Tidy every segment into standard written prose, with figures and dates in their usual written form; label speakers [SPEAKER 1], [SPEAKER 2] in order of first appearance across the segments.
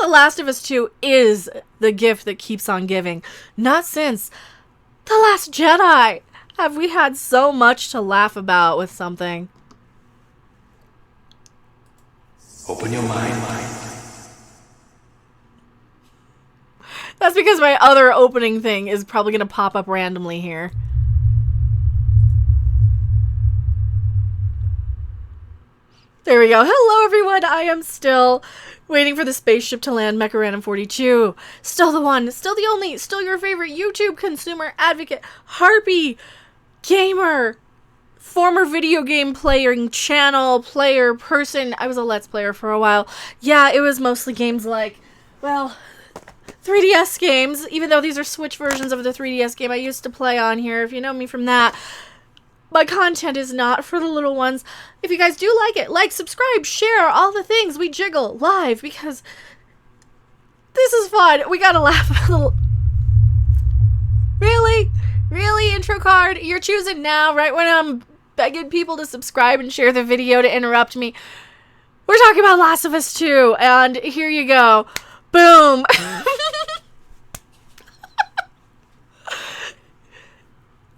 [SPEAKER 1] The Last of Us 2 is the gift that keeps on giving. Not since The Last Jedi have we had so much to laugh about with something.
[SPEAKER 2] Open your mind.
[SPEAKER 1] That's because my other opening thing is probably going to pop up randomly here. There we go. Hello, everyone. I am still waiting for the spaceship to land. Mecha Random 42. Still the one. Still the only. Still your favorite YouTube consumer advocate. Harpy. Gamer. Former video game playing channel player person. I was a Let's Player for a while. Yeah, it was mostly games like, well, 3DS games. Even though these are Switch versions of the 3DS game I used to play on here. If you know me from that. My content is not for the little ones. If you guys do like it, like, subscribe, share, all the things. We jiggle live because this is fun. We gotta laugh a little. Really? Really, intro card? You're choosing now, right when I'm begging people to subscribe and share the video to interrupt me. We're talking about Last of Us 2, and here you go. Boom.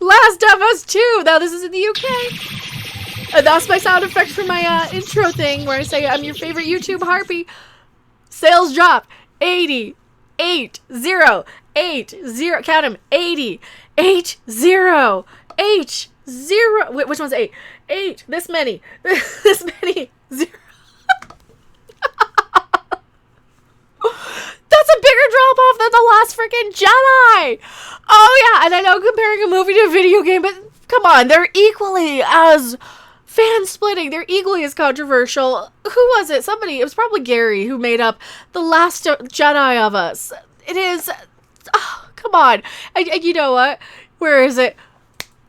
[SPEAKER 1] Last of Us 2. Now this is in the UK. And that's my sound effect for my intro thing where I say I'm your favorite YouTube harpy. Sales drop 80, 8, 0, 8, 0. Count them. 80, 8, 0, 8, 0. Wait, which one's 8? 8. This many. This many. 0. That's a bigger drop off than the last freaking Jedi. Oh yeah, and I know comparing a movie to a video game, but come on, they're equally as fan splitting. They're equally as controversial. Who was it? Somebody. It was probably Gary who made up The Last Jedi of Us. It is. Oh, come on. And you know what? Where is it?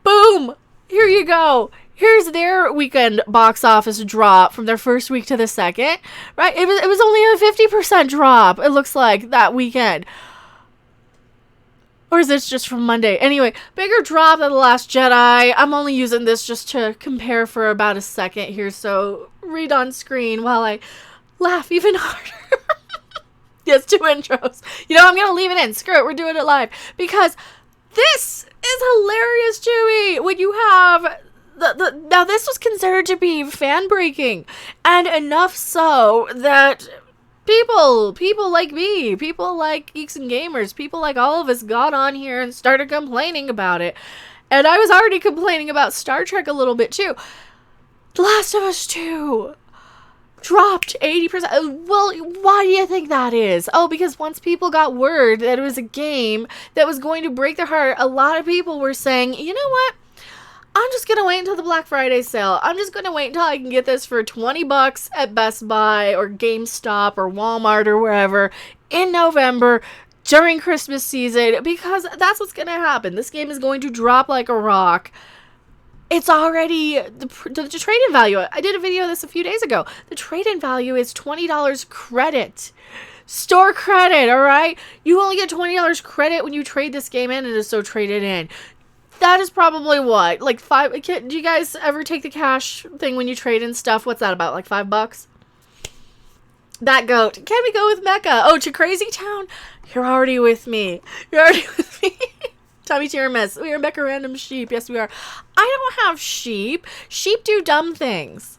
[SPEAKER 1] Boom. Here you go. Here's their weekend box office drop from their first week to the second, right? It was only a 50% drop, it looks like, that weekend. Or is this just from Monday? Anyway, bigger drop than The Last Jedi. I'm only using this just to compare for about a second here, so read on screen while I laugh even harder. Yes, 2 intros. You know, I'm going to leave it in. Screw it, we're doing it live. Because this is hilarious, Chewie, when you have... Now, this was considered to be fan-breaking, and enough so that people like me, people like Geeks and Gamers, people like all of us got on here and started complaining about it. And I was already complaining about Star Trek a little bit, too. The Last of Us 2 dropped 80%. Well, why do you think that is? Oh, because once people got word that it was a game that was going to break their heart, a lot of people were saying, you know what? I'm just going to wait until the Black Friday sale. I'm just going to wait until I can get this for $20 at Best Buy or GameStop or Walmart or wherever in November during Christmas season, because that's what's going to happen. This game is going to drop like a rock. It's already, the trade-in value, I did a video of this a few days ago. The trade-in value is $20 credit. Store credit, all right? You only get $20 credit when you trade this game in and it's so traded in. That is probably what, like do you guys ever take the cash thing when you trade in stuff? What's that about, like $5? That goat. Can we go with Mecca? Oh, to Crazy Town? You're already with me. You're already with me. Tommy Tiramis. We are Mecca Random Sheep. Yes, we are. I don't have sheep. Sheep do dumb things.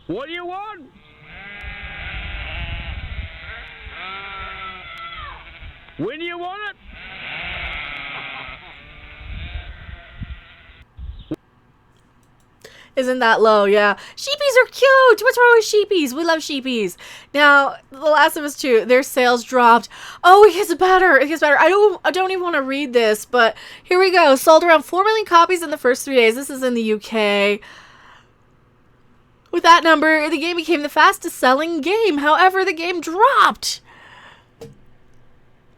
[SPEAKER 3] What do you want? When do you want it?
[SPEAKER 1] Isn't that low? Yeah. Sheepies are cute. What's wrong with sheepies? We love sheepies. Now, The Last of Us 2, their sales dropped. Oh, it gets better. It gets better. I don't even want to read this, but here we go. Sold around 4 million copies in the first 3 days. This is in the UK. With that number, the game became the fastest selling game. However, the game dropped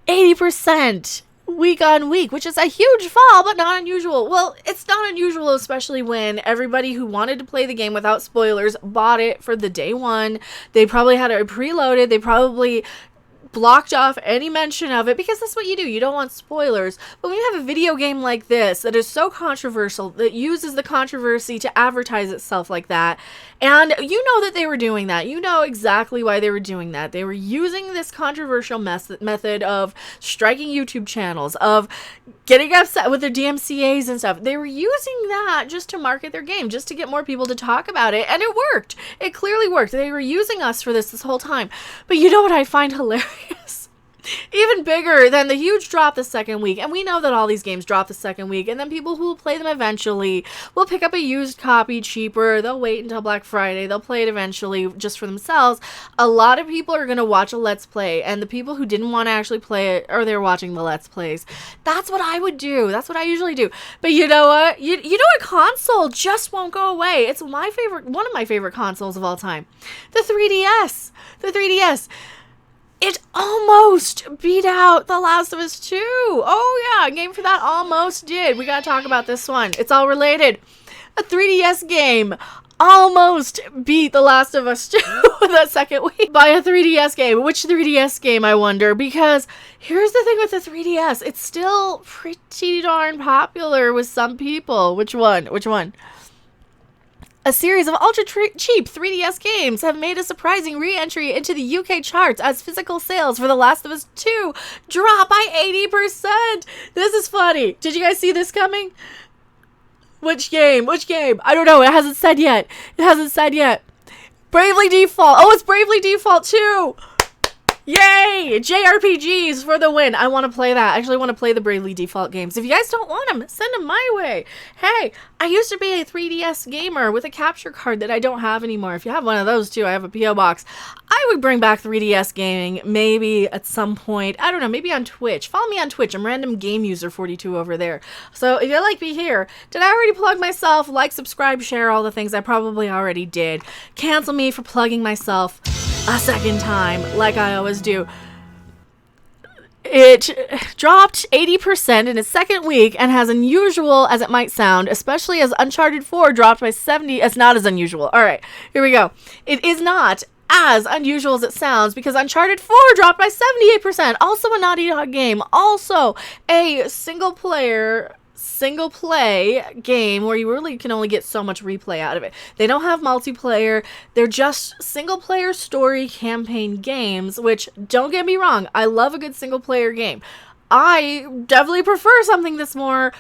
[SPEAKER 1] 80%. Week on week, which is a huge fall, but not unusual. Well, it's not unusual, especially when everybody who wanted to play the game without spoilers bought it for the day one. They probably had it preloaded. They probably blocked off any mention of it because that's what you do. You don't want spoilers. But when you have a video game like this that is so controversial, that uses the controversy to advertise itself like that, and you know that they were doing that. You know exactly why they were doing that. They were using this controversial method of striking YouTube channels, of getting upset with their DMCAs and stuff. They were using that just to market their game, just to get more people to talk about it, and it worked. It clearly worked. They were using us for this whole time. But you know what I find hilarious? Even bigger than the huge drop the second week, and we know that all these games drop the second week, and then people who will play them eventually will pick up a used copy cheaper. They'll wait until Black Friday. They'll play it eventually just for themselves. A lot of people are going to watch a Let's Play, and the people who didn't want to actually play it, or they're watching the Let's Plays. That's what I would do. That's what I usually do. But you know what? You know a console just won't go away. It's one of my favorite consoles of all time. The 3DS. The 3DS. It almost beat out The Last of Us 2. Oh, yeah. A game for that almost did. We got to talk about this one. It's all related. A 3DS game almost beat The Last of Us 2 that second week by a 3DS game. Which 3DS game, I wonder? Because here's the thing with the 3DS. It's still pretty darn popular with some people. Which one? Which one? A series of ultra-cheap 3DS games have made a surprising re-entry into the UK charts as physical sales for The Last of Us 2 drop by 80%. This is funny. Did you guys see this coming? Which game? Which game? I don't know. It hasn't said yet. It hasn't said yet. Bravely Default. Oh, it's Bravely Default 2. Yay! JRPGs for the win. I want to play that. I actually want to play the Bravely Default games. If you guys don't want them, send them my way. Hey, I used to be a 3DS gamer with a capture card that I don't have anymore. If you have one of those too, I have a P.O. box. I would bring back 3DS gaming maybe at some point. I don't know, maybe on Twitch. Follow me on Twitch. I'm Random Game User 42 over there. So if you like me here, did I already plug myself? Like, subscribe, share, all the things I probably already did. Cancel me for plugging myself a second time, like I always do. It dropped 80% in its second week and as unusual as it might sound, especially as Uncharted 4 dropped by 70%. It's not as unusual. All right, here we go. It is not as unusual as it sounds because Uncharted 4 dropped by 78%. Also a Naughty Dog game. Also a single play game where you really can only get so much replay out of it. They don't have multiplayer. They're just single player story campaign games, which, don't get me wrong, I love a good single player game. I definitely prefer something that's got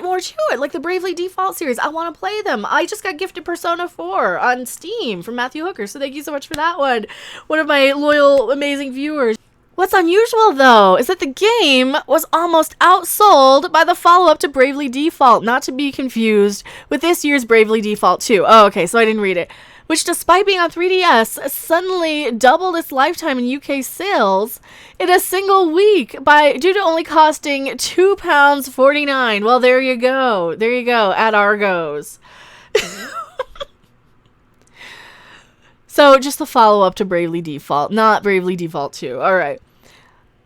[SPEAKER 1] more to it, like the Bravely Default series. I want to play them. I just got gifted Persona 4 on Steam from Matthew Hooker, so thank you so much for that one. One of my loyal, amazing viewers. What's unusual, though, is that the game was almost outsold by the follow-up to Bravely Default, not to be confused with this year's Bravely Default 2. Oh, okay, so I didn't read it. Which, despite being on 3DS, suddenly doubled its lifetime in UK sales in a single week due to only costing £2.49. Well, there you go. There you go, at Argos. So, just the follow-up to Bravely Default, not Bravely Default 2. All right.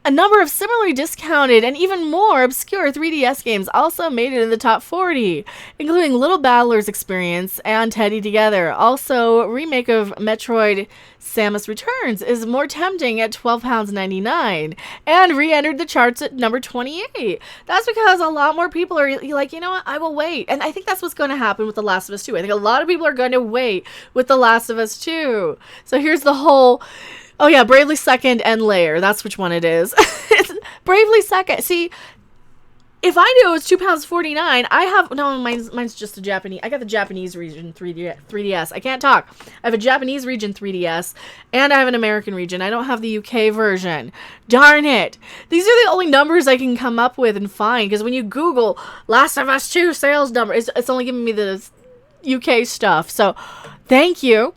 [SPEAKER 1] A number of similarly discounted and even more obscure 3DS games also made it in the top 40, including Little Battler's Experience and Teddy Together. Also, a remake of Metroid Samus Returns is more tempting at £12.99 and re-entered the charts at number 28. That's because a lot more people are like, you know what, I will wait. And I think that's what's going to happen with The Last of Us 2. I think a lot of people are going to wait with The Last of Us 2. So here's the whole... Oh yeah, Bravely Second and Layer. That's which one it is. It's Bravely Second. See, if I knew it was £2.49, I have... No, mine's just a Japanese... I got the Japanese region 3DS. I can't talk. I have a Japanese region 3DS, and I have an American region. I don't have the UK version. Darn it. These are the only numbers I can come up with and find, because when you Google Last of Us 2 sales number, it's only giving me the UK stuff. So, thank you.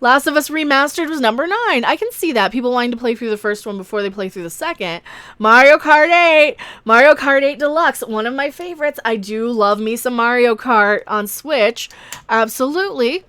[SPEAKER 1] Last of Us Remastered was number 9. I can see that. People wanting to play through the first one before they play through the second. Mario Kart 8. Mario Kart 8 Deluxe. One of my favorites. I do love me some Mario Kart on Switch. Absolutely.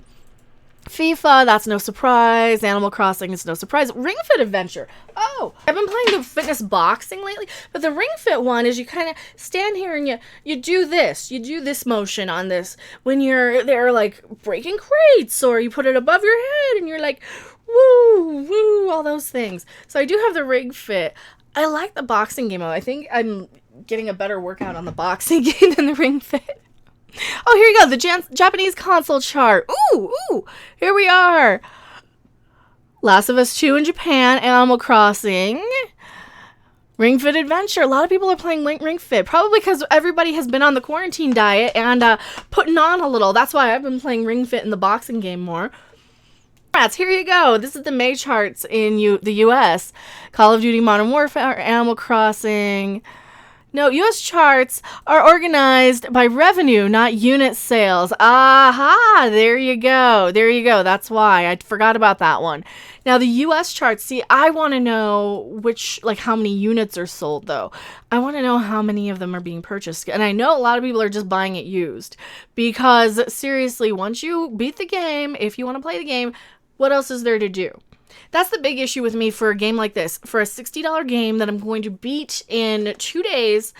[SPEAKER 1] FIFA, that's no surprise. Animal Crossing is no surprise. Ring Fit Adventure. Oh, I've been playing the fitness boxing lately, but the Ring Fit one is you kind of stand here and you do this. You do this motion on this when you're there, like breaking crates, or you put it above your head and you're like, woo, woo, all those things. So I do have the Ring Fit. I like the boxing game. I think I'm getting a better workout on the boxing game than the Ring Fit. Oh, here you go. The Japanese console chart. Ooh, here we are. Last of Us 2 in Japan, Animal Crossing, Ring Fit Adventure. A lot of people are playing Ring Fit, probably because everybody has been on the quarantine diet and putting on a little. That's why I've been playing Ring Fit in the boxing game more. Rats, here you go. This is the May charts in the U.S. Call of Duty Modern Warfare, Animal Crossing. No, U.S. charts are organized by revenue, not unit sales. Aha! There you go. There you go. That's why. I forgot about that one. Now, the U.S. charts, see, I want to know how many units are sold, though. I want to know how many of them are being purchased. And I know a lot of people are just buying it used. Because, seriously, once you beat the game, if you want to play the game, what else is there to do? That's the big issue with me for a game like this. For a $60 game that I'm going to beat in 2 days,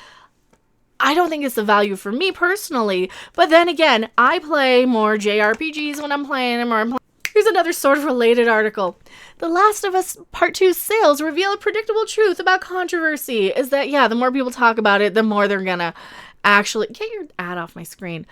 [SPEAKER 1] I don't think it's the value for me personally. But then again, I play more JRPGs when I'm playing them. Here's another sort of related article. The Last of Us Part 2 sales reveal a predictable truth about controversy. Is that, yeah, the more people talk about it, the more they're gonna actually... Get your ad off my screen.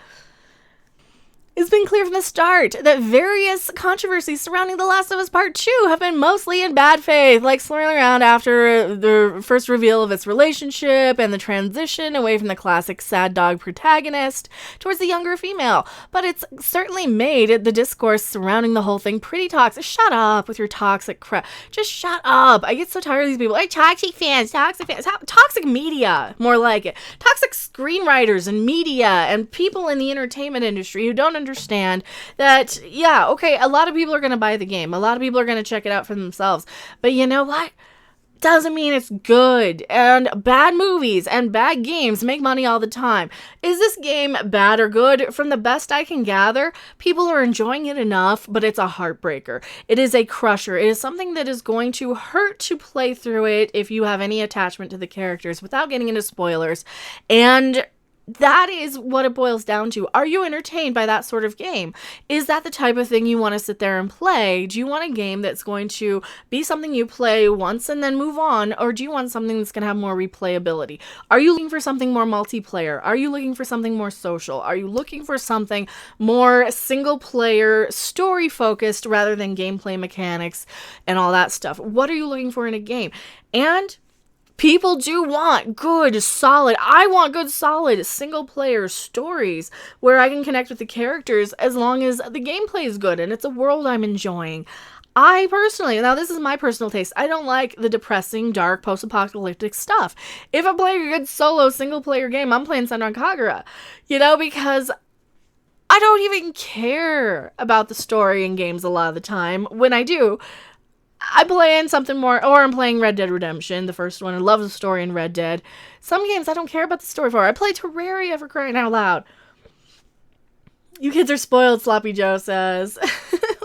[SPEAKER 1] It's been clear from the start that various controversies surrounding The Last of Us Part 2 have been mostly in bad faith, like swirling around after the first reveal of its relationship and the transition away from the classic sad dog protagonist towards the younger female. But it's certainly made the discourse surrounding the whole thing pretty toxic. Shut up with your toxic crap. Just shut up. I get so tired of these people. Like, toxic fans. Toxic media, more like it. Toxic screenwriters and media and people in the entertainment industry who don't understand that, yeah, okay, a lot of people are going to buy the game. A lot of people are going to check it out for themselves. But you know what? Doesn't mean it's good. And bad movies and bad games make money all the time. Is this game bad or good? From the best I can gather, people are enjoying it enough, but it's a heartbreaker. It is a crusher. It is something that is going to hurt to play through it if you have any attachment to the characters without getting into spoilers. And that is what it boils down to. Are you entertained by that sort of game? Is that the type of thing you want to sit there and play? Do you want a game that's going to be something you play once and then move on? Or do you want something that's going to have more replayability? Are you looking for something more multiplayer? Are you looking for something more social? Are you looking for something more single player, story focused rather than gameplay mechanics and all that stuff? What are you looking for in a game? And people do want good, solid, I want good, solid, single-player stories where I can connect with the characters as long as the gameplay is good and it's a world I'm enjoying. I personally, now this is my personal taste, I don't like the depressing, dark, post-apocalyptic stuff. If I'm playing a good solo, single-player game, I'm playing Senran Kagura, because I don't even care about the story in games a lot of the time. When I do, I'm playing something more, or I'm playing Red Dead Redemption, the first one. I love the story in Red Dead. Some games I don't care about the story for. I play Terraria, for crying out loud. You kids are spoiled, Sloppy Joe says.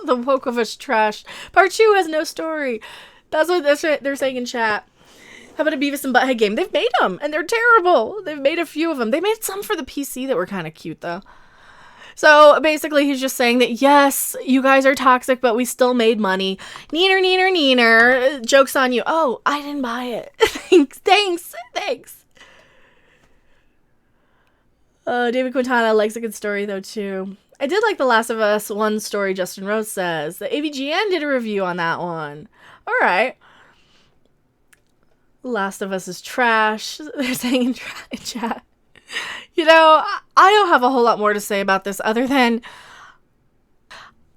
[SPEAKER 1] The woke of us trash. Part 2 has no story. That's what they're saying in chat. How about a Beavis and Butthead game? They've made them, and they're terrible. They've made a few of them. They made some for the PC that were kind of cute, though. So basically, he's just saying that, yes, you guys are toxic, but we still made money. Neener, neener, neener. Joke's on you. Oh, I didn't buy it. Thanks. David Quintana likes a good story, though, too. I did like The Last of Us 1 story, Justin Rose says. The AVGN did a review on that one. All right. Last of Us is trash. They're saying in chat. I don't have a whole lot more to say about this other than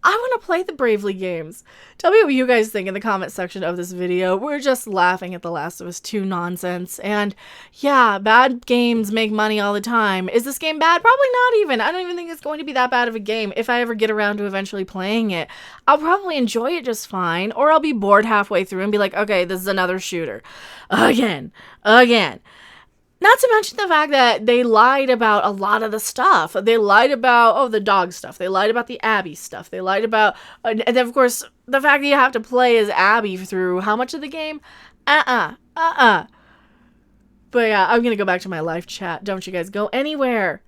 [SPEAKER 1] I want to play the Bravely games. Tell me what you guys think in the comment section of this video. We're just laughing at The Last of Us 2 nonsense. And yeah, bad games make money all the time. Is this game bad? Probably not even. I don't even think it's going to be that bad of a game. If I ever get around to eventually playing it, I'll probably enjoy it just fine. Or I'll be bored halfway through and be like, okay, this is another shooter. Again. Not to mention the fact that they lied about a lot of the stuff. They lied about, the dog stuff. They lied about the Abby stuff. They lied about, and then of course, the fact that you have to play as Abby through how much of the game? But yeah, I'm gonna go back to my live chat. Don't you guys go anywhere.